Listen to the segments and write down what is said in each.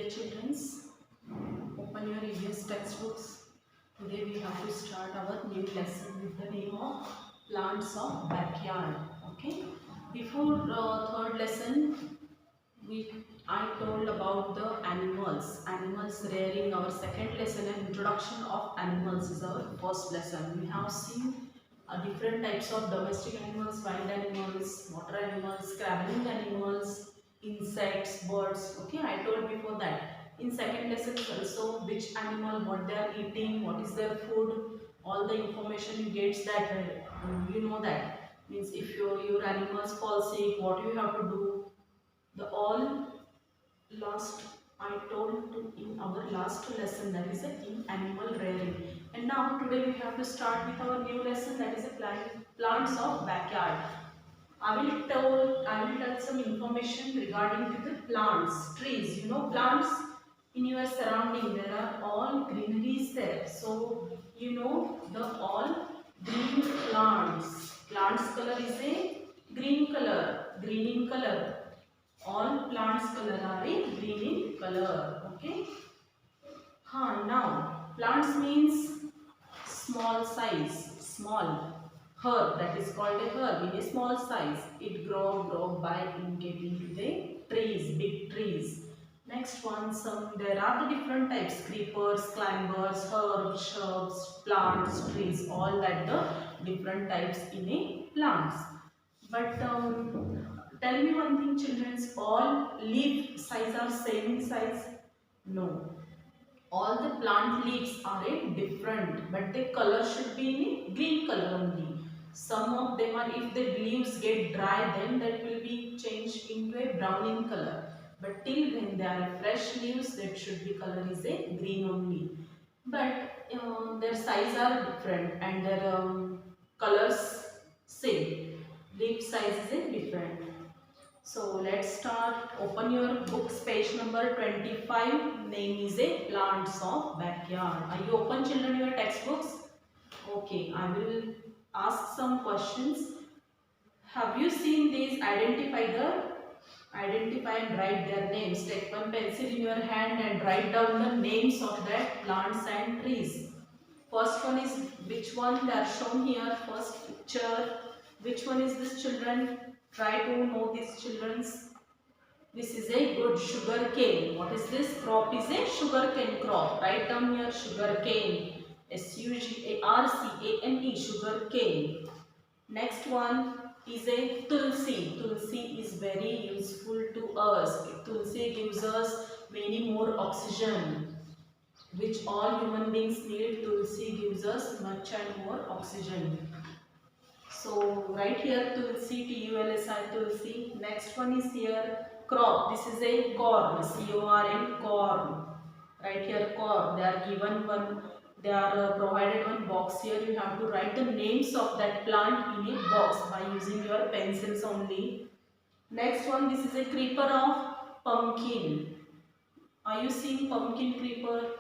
Dear children, open your EVS textbooks. Today we have to start our new lesson with the name of plants of backyard. Okay. Before third lesson, I told about the animals. Animals rearing. Our second lesson and introduction of animals is our first lesson. We have seen different types of domestic animals, wild animals, water animals, crabbing animals, insects, birds. Okay, I told before that. In second lesson also, which animal, what they are eating, what is their food, all the information you get that you know that. Means if your animals fall sick, what you have to do. The all last I told in our last lesson, that is in animal rearing. And now today we have to start with our new lesson, that is a plants of backyard. I will tell some information regarding to the plants, trees. You know, plants in your surrounding, there are all greeneries there. So you know the all green plants. Plants color is a green color, green in color. All plants color are a green in color. Okay. Now plants means small size, small herb, that is called a herb in a small size. It grow by getting to the trees, big trees. Next one, there are the different types: creepers, climbers, herbs, shrubs, plants, trees. All that the different types in a plants. But tell me one thing, children. All leaf size are same in size? No, all the plant leaves are a different, but the color should be in green color only. Some of them are, if the leaves get dry, then that will be changed into a brown in color. But till when they are fresh leaves, that should be color is a green only. But their size are different and their colors same. Leaf size is a different. So let's start. Open your books, page number 25. Name is a plants of backyard. Are you open, children, your textbooks? Okay, I will ask some questions. Have you seen these? Identify and write their names. Take one pencil in your hand and write down the names of that plants and trees. First one is, which one? They are shown here. First picture. Which one is this, children? Try to know these children's. This is a good sugar cane. What is this? Crop is a sugar cane crop. Write down here sugar cane. SUGARCANE, sugar cane. Next one is a tulsi. Tulsi is very useful to us. Tulsi gives us many more oxygen, which all human beings need. Tulsi gives us much and more oxygen. So right here tulsi, TULSI, tulsi. Next one is here crop. This is a corn, CORN, corn. Right here corn. They are given one. They are provided one box here. You have to write the names of that plant in a box by using your pencils only. Next one, this is a creeper of pumpkin. Are you seeing pumpkin creeper?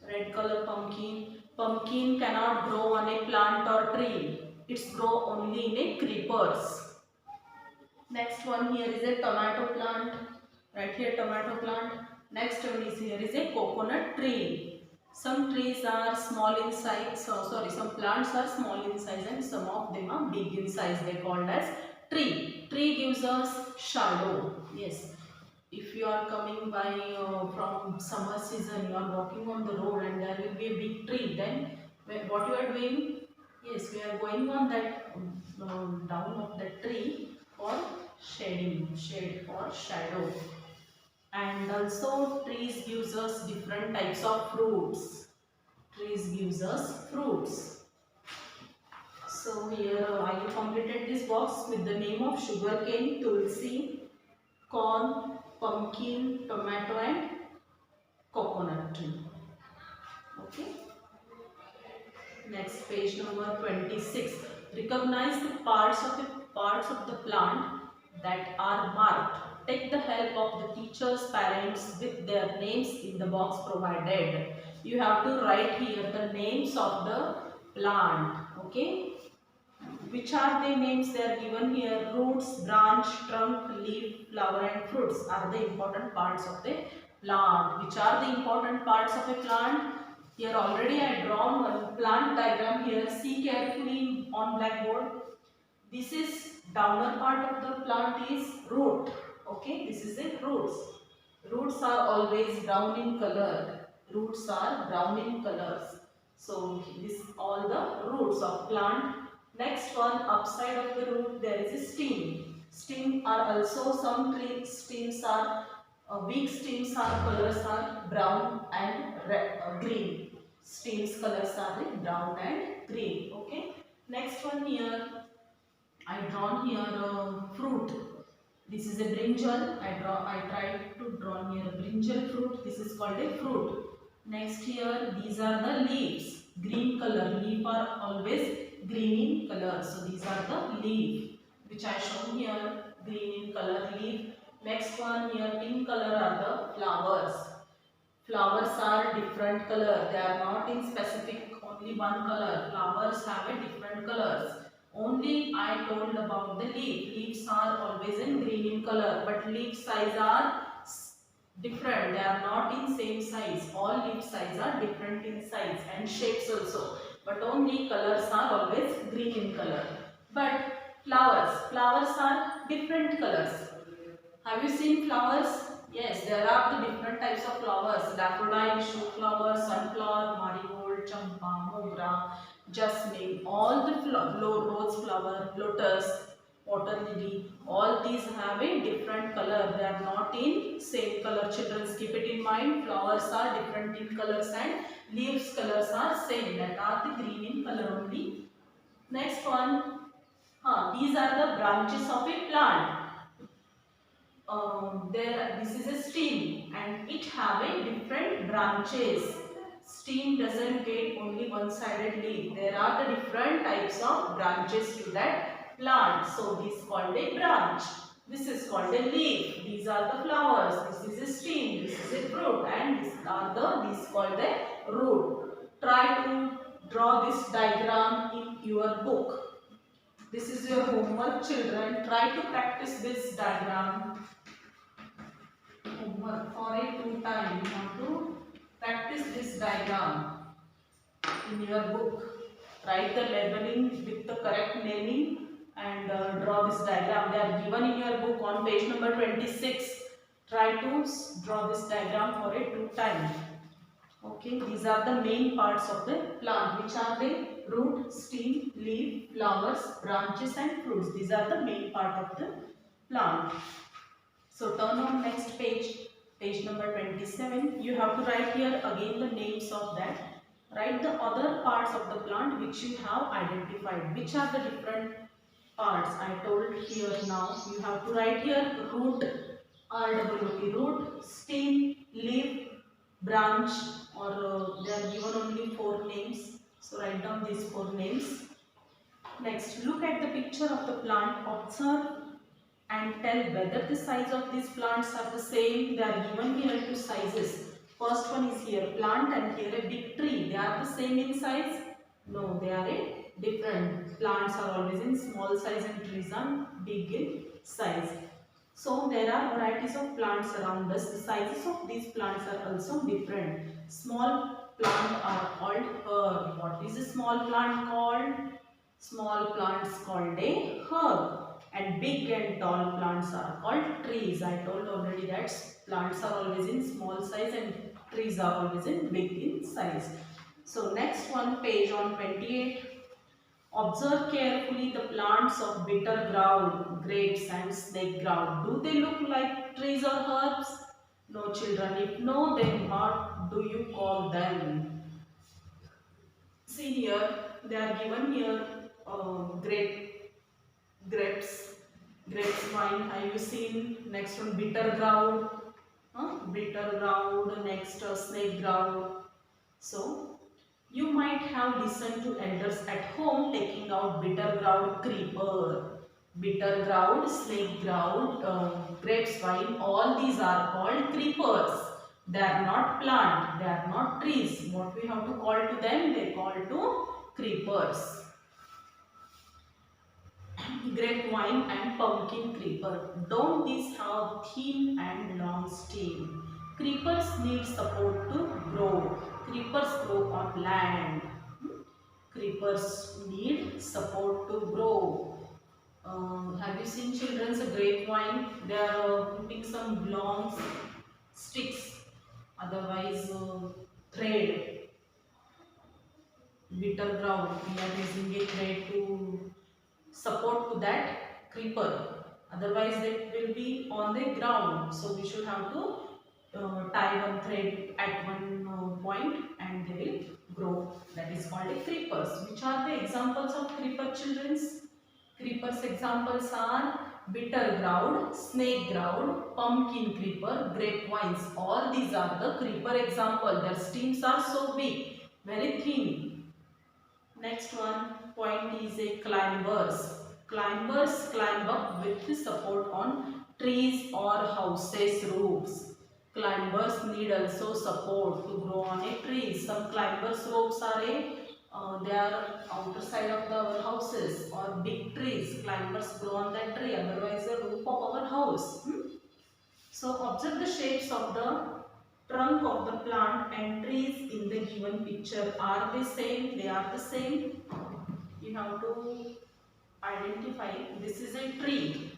Red color pumpkin. Pumpkin cannot grow on a plant or tree. It's grow only in a creepers. Next one here is a tomato plant. Right here tomato plant. Next one is here is a coconut tree. Some trees are small in size. Some plants are small in size and some of them are big in size. They called as tree. Tree gives us shadow. Yes. If you are coming by from summer season, you are walking on the road and there will be a big tree, then what you are doing? Yes, we are going on that down of the tree for shade or shadow. And also trees gives us different types of fruits. Trees gives us fruits. So here I completed this box with the name of sugarcane, tulsi, corn, pumpkin, tomato and coconut tree. Okay. Next, page number 26. Recognize the parts of the plant that are marked. Take the help of the teachers, parents with their names in the box provided. You have to write here the names of the plant. Okay. Which are the names? They are given here. Roots, branch, trunk, leaf, flower and fruits are the important parts of the plant. Which are the important parts of a plant? Here already I drawn one plant diagram here. See carefully on blackboard. This is downer part of the plant is root. Okay, this is the roots. Roots are always brown in color. Roots are brown in colors. So this all the roots of plant. Next one, upside of the root there is a stem. Stem are also some tree stems are weak stems are colors are brown and red, green. Stems colors are brown and green. Okay. Next one here I drawn here a fruit. This is a brinjal. I tried to draw here a brinjal fruit. This is called a fruit. Next here, these are the leaves. Green color. Leaf are always green in color. So these are the leaf, which I shown here. Green in color leaf. Next one here, pink color are the flowers. Flowers are different color. They are not in specific only one color. Flowers have a different colors. Only I told about the leaf. Leaves are always in green in color, but leaf size are different. They are not in same size. All leaf size are different in size and shapes also. But only colors are always green in color. But flowers are different colors. Have you seen flowers? Yes, there are the different types of flowers. Daffodil, show flower, sunflower, marigold, champa, mogra, jasmine. All the rose flower, lotus, water lily. All these have a different color. They are not in same color. Children, keep it in mind. Flowers are different in colors and leaves colors are same. That are the green in color only. Next one. These are the branches of a plant. This is a stem and it have a different branches. Stem doesn't get only one-sided leaf. There are the different types of branches to that plant. So this is called a branch. This is called a leaf. These are the flowers. This is a stem. This is a fruit, and this is called the root. Try to draw this diagram in your book. This is your homework, children. Try to practice this diagram. Homework for a 2 time. You have to practice this diagram in your book. Write the labeling with the correct naming and draw this diagram. They are given in your book on page number 26. Try to draw this diagram for a 2 time. Okay, these are the main parts of the plant. Which are they? Root, stem, leaf, flowers, branches and fruits. These are the main part of the plant. So turn on next page, page number 27. You have to write here again the names of that. Write the other parts of the plant which you have identified. Which are the different parts I told here now. You have to write here root, RWT, root, stem, leaf, branch, or they are given only 4 names. So write down these 4 names. Next, look at the picture of the plant. Observe and tell whether the size of these plants are the same. They are given here 2 sizes. First one is here plant and here a big tree. They are the same in size? No, they are a different. Plants are always in small size and trees are big in size. So there are varieties of plants around us. The sizes of these plants are also different. Small plant are called herb. What is a small plant called? Small plants called a herb. And big and tall plants are called trees. I told already that plants are always in small size and trees are always in big in size. So next one, page on 28. Observe carefully the plants of bitter gourd, grapes and snake gourd. Do they look like trees or herbs? No, children. If no, then what do you call them? See here, they are given here grapes, wine. Have you seen? Next one, bitter gourd. Bitter gourd. Next, snake gourd. So you might have listened to elders at home taking out bitter gourd creeper. Bitter gourd, snake gourd, grapes vine, all these are called creepers. They are not plant, they are not trees. What we have to call to them? They call to creepers. Grapevine and pumpkin creeper. Don't these have thin and long stem? Creepers need support to grow. Creepers grow on land. Creepers need support to grow. Have you seen children's grapevine? They are putting some long sticks, otherwise thread, bitter ground. We are using a thread to support to that creeper. Otherwise, it will be on the ground. So we should have to tie one thread at one point, and they will grow. That is called a creepers. Which are the examples of creeper, childrens? Creepers examples are bitter gourd, snake gourd, pumpkin creeper, grapevines. All these are the creeper example. Their stems are so big, very thin. Next one point is a climbers. Climbers climb up with the support on trees or houses roofs. Climbers need also support to grow on a tree. Some climbers ropes are they are outer side of our houses or big trees. Climbers grow on that tree, otherwise the roof of our house. So observe the shapes of the trunk of the plant and trees in the given picture. Are they same? They are the same. You have to identify. This is a tree.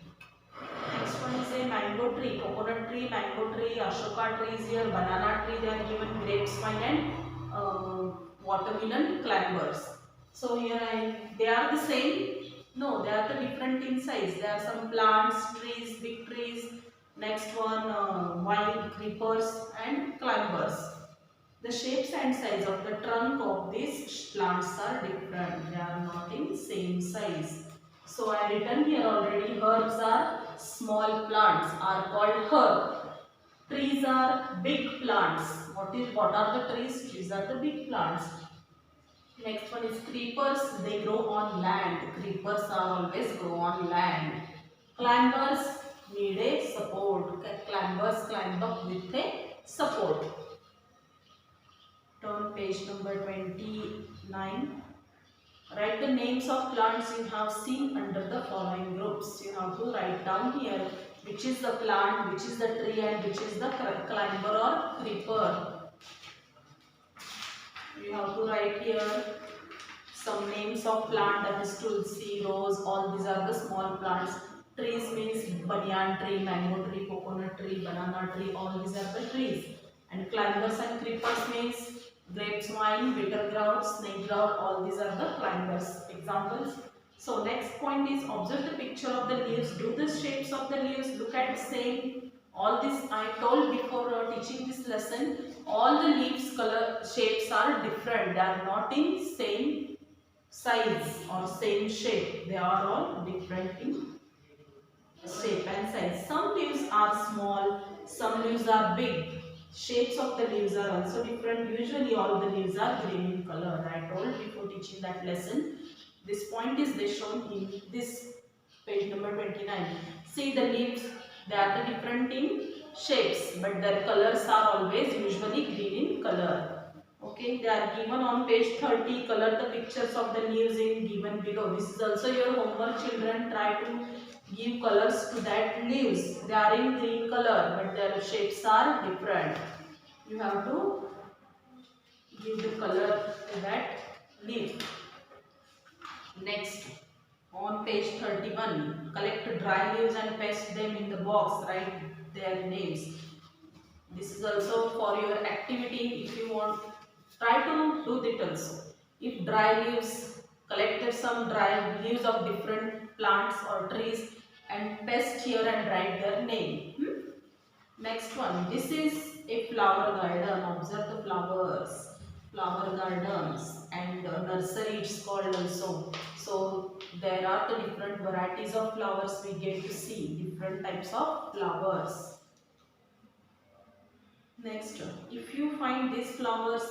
Next one is a mango tree, coconut tree, mango tree, ashoka tree is here, banana tree. They are given grapes vine and watermelon climbers. So here they are the same. No, they are the different in size. There are some plants, trees, big trees. Next one, wild creepers and climbers. The shapes and size of the trunk of these plants are different. They are not in same size. So I written here already. Herbs are small plants are called herb. Trees are big plants. What are the trees? Trees are the big plants. Next one is creepers. They grow on land. Creepers are always grow on land. Climbers need a support. Climbers climb up with a support. Turn page number 29. Write the names of plants you have seen under the following groups. You have to write down here which is the plant, which is the tree, and which is the climber or creeper. You have to write here some names of plant, that is tulsi, rose, all these are the small plants. Trees means banyan tree, mango tree, coconut tree, banana tree, all these are the trees. And climbers and creepers means grapes vine, bitter gourd, snake gourd, all these are the climbers examples. So next point is observe the picture of the leaves. Do the shapes of the leaves look at the same? All this I told before teaching this lesson. All the leaves color shapes are different. They are not in same size or same shape. They are all different in shape and size. Some leaves are small, some leaves are big. Shapes of the leaves are also different. Usually all the leaves are green in color. I told before teaching that lesson. This point is they shown in this page number 29. See the leaves, they are the different in shapes, but their colors are always usually green in color. Okay, they are given on page 30. Color the pictures of the leaves in given below. This is also your homework, children. Try to give colors to that leaves. They are in green color, but their shapes are different. You have to give the color to that leaf. Next, on page 31, collect dry leaves and paste them in the box. Write their names. This is also for your activity. If you want, try to do it also. If dry leaves, collect some dry leaves of different plants or trees and paste here and write their name. Next one, this is a flower garden. Observe the flowers. Flower gardens and nursery it's called also. So there are the different varieties of flowers we get to see. Different types of flowers. Next, if you find these flowers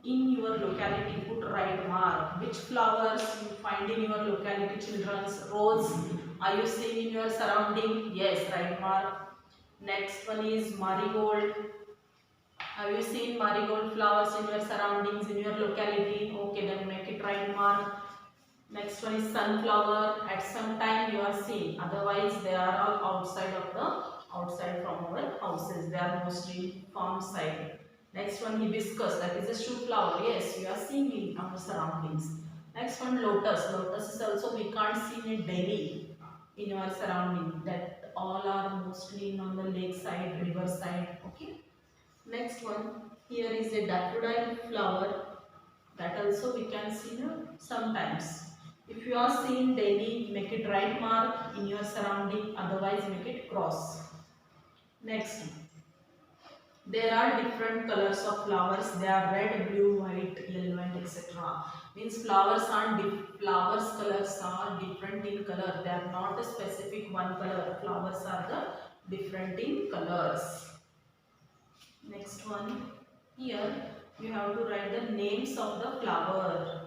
in your locality, put right mark. Which flowers you find in your locality, children's? Rose. Are you seeing in your surrounding? Yes, right mark. Next one is marigold. Have you seen marigold flowers in your surroundings, in your locality? Okay, then make it right mark. Next one is sunflower. At some time you are seeing. Otherwise, they are all outside of the outside from our houses. They are mostly farm side. Next one, hibiscus, that is a shoe flower. Yes, we are seeing in our surroundings. Next one, lotus. Lotus is also we can't see it daily in our surrounding. That all are mostly on the lake side, river side. Okay. Next one, here is a daffodil flower. That also we can see sometimes. If you are seeing daily, make it right mark in your surrounding, otherwise make it cross. Next, there are different colors of flowers. They are red, blue, white, yellow, and etc. Means flowers colors are different in color. They are not a specific one color. Flowers are the different in colors. Next one, here you have to write the names of the flower.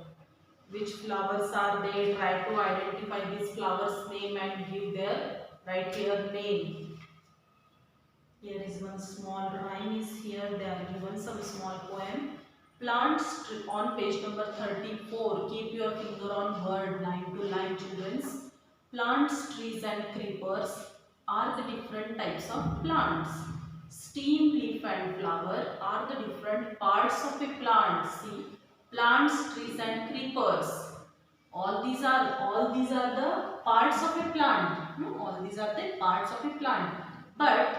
Which flowers are they? Try to identify this flower's name and give their right here name. Here is one small rhyme is here. They are given some small poem. Plants on page number 34. Keep your finger on word line to line, childrens. Plants, trees and creepers are the different types of plants. Stem, leaf and flower are the different parts of a plant. See, plants, trees and creepers. All these are the parts of a plant. All these are the parts of a plant. But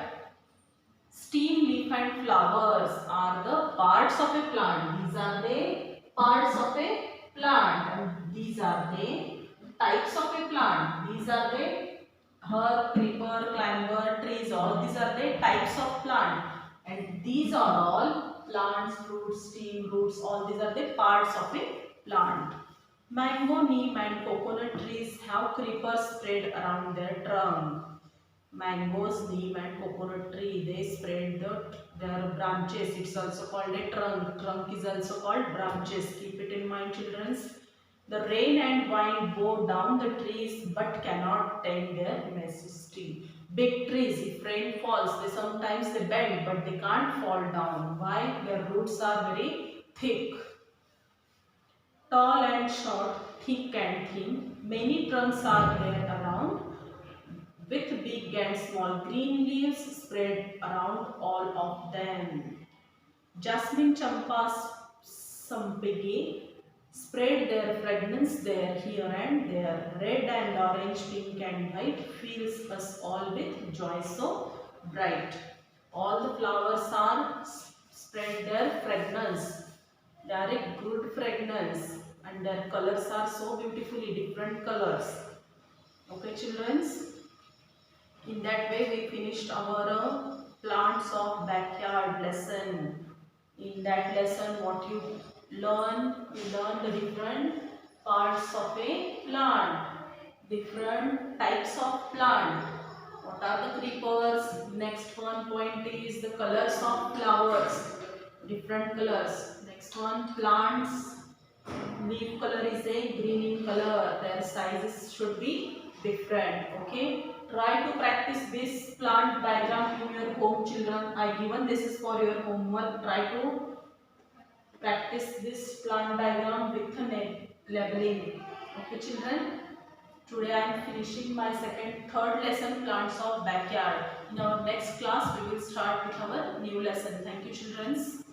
stem, leaf and flowers are the parts of a plant. These are the parts of a plant. And these are the types of a plant. These are the herb, creeper, climber, trees. All these are the types of plant. And these are all plants, fruits, stem, roots. All these are the parts of a plant. Mango, neem and coconut trees have creepers spread around their trunk. Mangoes, neem and coconut tree, they spread their branches. It's also called a trunk. Trunk is also called branches. Keep it in mind, children. The rain and wind blow down the trees but cannot tame their majesty. Big trees, if rain falls, sometimes they bend but they can't fall down. Why? Their roots are very thick. Tall and short, thick and thin, many trunks are there around with big and small green leaves spread around all of them. Jasmine, champa, sampige spread their fragrance there, here and there. Red and orange, pink and white fills us all with joy so bright. All the flowers are spread their fragrance. They are a good fragrance and their colors are so beautifully different colors. Okay, children. In that way we finished our plants of backyard lesson. In that lesson what you learn the different parts of a plant, different types of plant. What are the creepers? Next one point is the colors of flowers, different colors. Next one, plants. Leaf color is a green in color. Their sizes should be different. Okay. Try to practice this plant diagram in your home, children. I given this is for your homework. Try to practice this plant diagram with labeling. Okay, children. Today I am finishing my third lesson, plants of backyard. In our next class, we will start with our new lesson. Thank you, children.